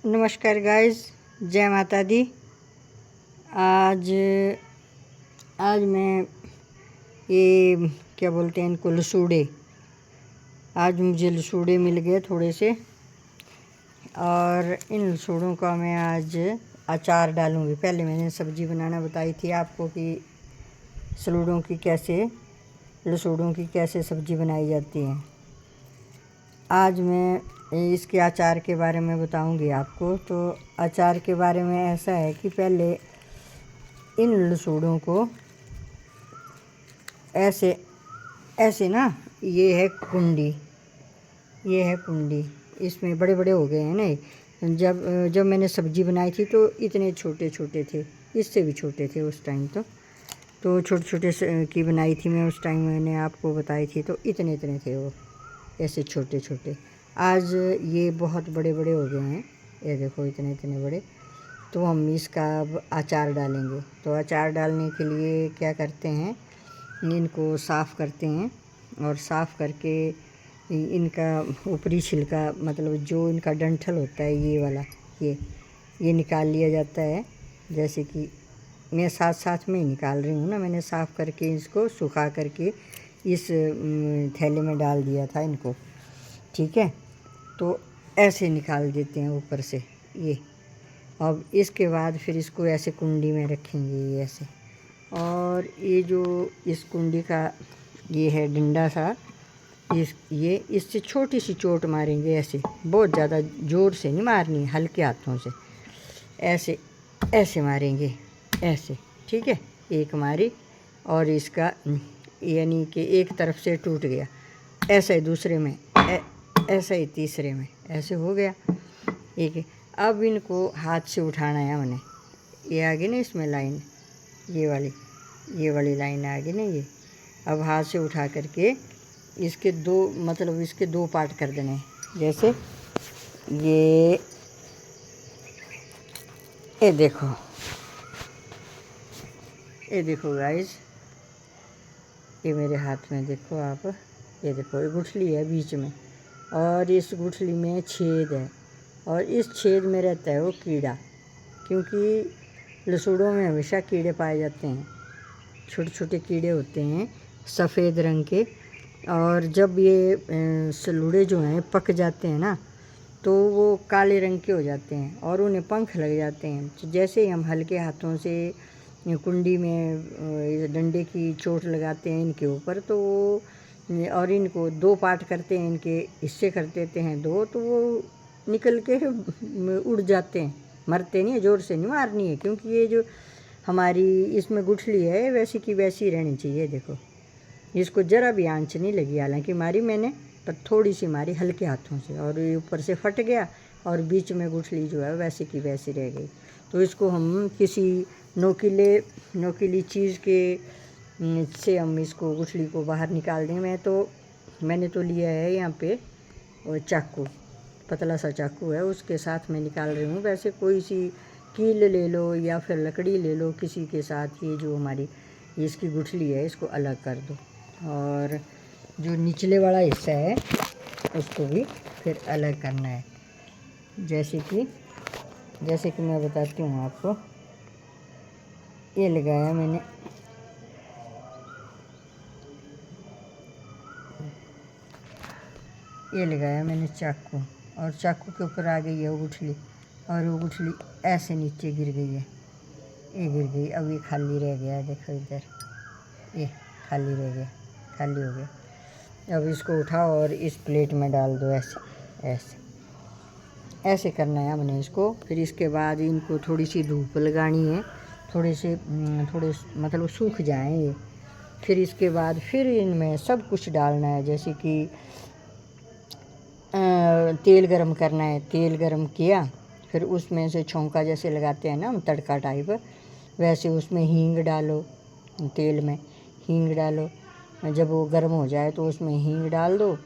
नमस्कार गाइस, जय माता दी। आज आज मैं ये क्या बोलते हैं इनको, लसूड़े। आज मुझे लसूड़े मिल गए थोड़े से, और इन लसूड़ों का मैं आज अचार डालूँगी। पहले मैंने सब्ज़ी बनाना बताई थी आपको कि लसूड़ों की कैसे सब्ज़ी बनाई जाती है। आज मैं इसके अचार के बारे में बताऊंगी आपको। तो अचार के बारे में ऐसा है कि पहले इन लसूड़ों को ऐसे ना, ये है कुंडी, इसमें बड़े बड़े हो गए हैं ना। जब मैंने सब्ज़ी बनाई थी तो इतने छोटे छोटे थे, इससे भी छोटे थे उस टाइम। तो छोटे छोटे की बनाई थी मैं उस टाइम, मैंने आपको बताई थी। तो इतने इतने थे वो, ऐसे छोटे छोटे। आज ये बहुत बड़े बड़े हो गए हैं, ये देखो इतने इतने बड़े। तो हम इसका अब अचार डालेंगे। तो अचार डालने के लिए क्या करते हैं, इनको साफ़ करते हैं, और साफ़ करके इनका ऊपरी छिलका, मतलब जो इनका डंठल होता है ये वाला, ये निकाल लिया जाता है। जैसे कि मैं साथ साथ में ही निकाल रही हूँ ना। मैंने साफ़ करके इसको सुखा करके इस थैले में डाल दिया था इनको, ठीक है। तो ऐसे निकाल देते हैं ऊपर से ये। अब इसके बाद फिर इसको ऐसे कुंडी में रखेंगे, ये ऐसे। और ये जो इस कुंडी का ये है डंडा सा, इससे छोटी सी चोट मारेंगे ऐसे, बहुत ज़्यादा ज़ोर से नहीं मारनी, हल्के हाथों से ऐसे ऐसे मारेंगे, ऐसे, ठीक है। एक मारी और इसका यानी कि एक तरफ से टूट गया, ऐसा ही दूसरे में, ऐसा ही तीसरे में, ऐसे हो गया एक। अब इनको हाथ से उठाना है हमने। ये आ गई ना इसमें लाइन, ये वाली लाइन आ गई ना ये। अब हाथ से उठा करके इसके दो पार्ट कर देने हैं। जैसे ये देखो गाइस, ये मेरे हाथ में देखो आप, ये देखो, ये गुठली है बीच में, और इस गुठली में छेद है, और इस छेद में रहता है वो कीड़ा। क्योंकि लसूड़ों में हमेशा कीड़े पाए जाते हैं, छोटे छोटे कीड़े होते हैं सफ़ेद रंग के। और जब ये सलूड़े जो हैं पक जाते हैं ना, तो वो काले रंग के हो जाते हैं और उन्हें पंख लग जाते हैं। तो जैसे ही हम हल्के हाथों से कुंडी में डंडे की चोट लगाते हैं इनके ऊपर, तो और इनको दो पार्ट करते हैं, इनके हिस्से कर देते हैं दो, तो वो निकल के उड़ जाते हैं। मरते नहीं है, ज़ोर से नहीं मारनी है, क्योंकि ये जो हमारी इसमें गुठली है वैसी की वैसी रहनी चाहिए। देखो, इसको ज़रा भी आंच नहीं लगी, हालांकि मारी मैंने, पर थोड़ी सी मारी हल्के हाथों से, और ये ऊपर से फट गया, और बीच में गुठली जो है वैसी की वैसी रह गई। तो इसको हम किसी नोकीली चीज़ के से हम इसको गुठली को बाहर निकाल दें। मैंने तो लिया है यहाँ पे चाकू, पतला सा चाकू है, उसके साथ मैं निकाल रही हूँ। वैसे कोई सी कील ले लो या फिर लकड़ी ले लो, किसी के साथ ये जो हमारी इसकी गुठली है इसको अलग कर दो, और जो निचले वाला हिस्सा है उसको भी फिर अलग करना है। जैसे कि मैं बताती हूँ आपको, ये लगाया मैंने चाकू, और चाकू के ऊपर आ गई है वो गुठली, और वो गुठली ऐसे नीचे गिर गई है, ये गिर गई। अब ये खाली रह गया है, देखो इधर, ये खाली रह गया, खाली हो गया। अब इसको उठाओ और इस प्लेट में डाल दो, ऐसे करना है हमने इसको। फिर इसके बाद इनको थोड़ी सी धूप लगानी है, थोड़े मतलब सूख जाएं ये। फिर इसके बाद फिर इनमें सब कुछ डालना है। जैसे कि तेल गरम करना है, तेल गरम किया, फिर उसमें से छौंका जैसे लगाते हैं ना हम, तड़का टाइप, वैसे उसमें हींग डालो, तेल में हींग डालो। जब वो गर्म हो जाए तो उसमें हींग डाल दो,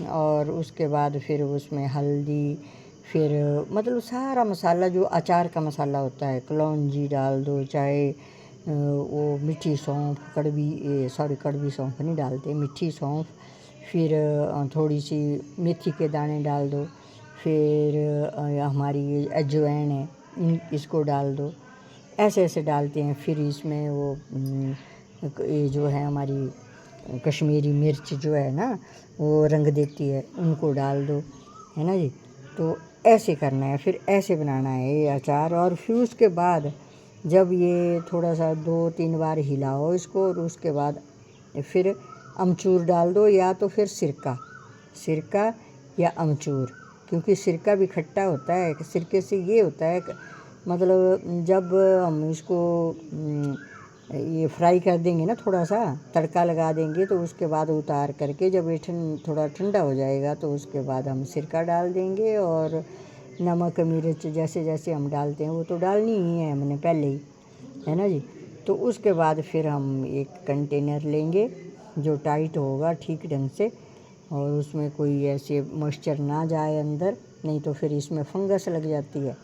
और उसके बाद फिर उसमें हल्दी, फिर मतलब सारा मसाला जो अचार का मसाला होता है, कलौंजी डाल दो, चाहे वो मीठी सौंफ, कड़वी सौंफ नहीं डालते, मीठी सौंफ, फिर थोड़ी सी मेथी के दाने डाल दो, फिर हमारी ये अजवाइन है, इसको डाल दो। ऐसे ऐसे डालते हैं। फिर इसमें वो ये जो है हमारी कश्मीरी मिर्च जो है ना, वो रंग देती है, उनको डाल दो, है ना जी। तो ऐसे करना है, फिर ऐसे बनाना है ये अचार। और फिर उसके बाद जब ये थोड़ा सा 2-3 बार हिलाओ इसको, और उसके बाद फिर अमचूर डाल दो, या तो फिर सिरका या अमचूर, क्योंकि सिरका भी खट्टा होता है। सिरके से ये होता है मतलब जब हम इसको ये फ्राई कर देंगे ना, थोड़ा सा तड़का लगा देंगे, तो उसके बाद उतार करके जब ये थोड़ा ठंडा हो जाएगा तो उसके बाद हम सिरका डाल देंगे। और नमक मिर्च जैसे जैसे हम डालते हैं वो तो डालनी ही है हमने पहले ही, है ना जी। तो उसके बाद फिर हम एक कंटेनर लेंगे जो टाइट होगा ठीक ढंग से, और उसमें कोई ऐसे मॉइस्चर ना जाए अंदर, नहीं तो फिर इसमें फंगस लग जाती है।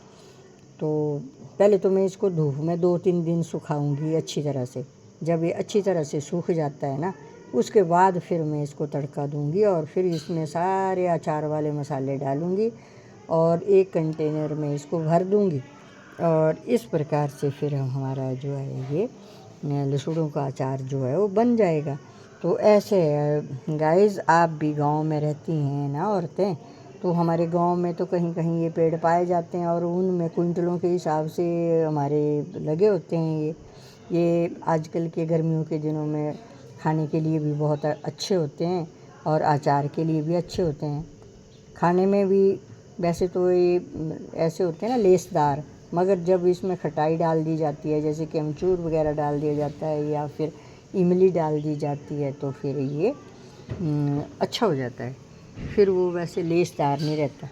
तो पहले तो मैं इसको धूप में 2-3 दिन सुखाऊंगी अच्छी तरह से। जब ये अच्छी तरह से सूख जाता है ना, उसके बाद फिर मैं इसको तड़का दूंगी, और फिर इसमें सारे अचार वाले मसाले डालूंगी, और एक कंटेनर में इसको भर दूंगी। और इस प्रकार से फिर हमारा जो है ये लहसुनों का अचार जो है वो बन जाएगा। तो ऐसे है गाइस, आप भी गांव में रहती हैं ना औरतें, तो हमारे गांव में तो कहीं कहीं ये पेड़ पाए जाते हैं, और उनमें कुंटलों के हिसाब से हमारे लगे होते हैं। ये आजकल के गर्मियों के दिनों में खाने के लिए भी बहुत अच्छे होते हैं, और अचार के लिए भी अच्छे होते हैं। खाने में भी वैसे तो ये ऐसे होते हैं ना लेसदार, मगर जब इसमें खटाई डाल दी जाती है, जैसे कि अमचूर वगैरह डाल दिया जाता है या फिर इमली डाल दी जाती है, तो फिर ये अच्छा हो जाता है, फिर वो वैसे लेसदार नहीं रहता।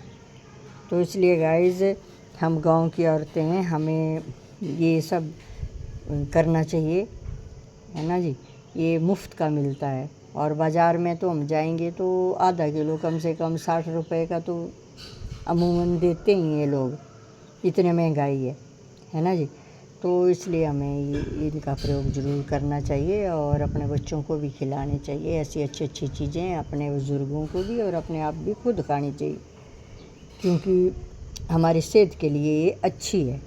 तो इसलिए गाइस, हम गांव की औरतें हैं, हमें ये सब करना चाहिए, है ना जी। ये मुफ्त का मिलता है, और बाज़ार में तो हम जाएंगे तो आधा किलो कम से कम 60 रुपए का तो अमूमन देते ही ये लोग, इतने महंगाई है ना जी। तो इसलिए हमें इनका प्रयोग ज़रूर करना चाहिए, और अपने बच्चों को भी खिलानी चाहिए। ऐसी अच्छी अच्छी चीज़ें अपने बुज़ुर्गों को भी और अपने आप भी खुद खानी चाहिए, क्योंकि हमारी सेहत के लिए ये अच्छी है।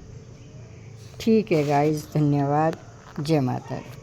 ठीक है गाइस, धन्यवाद। जय माता दी।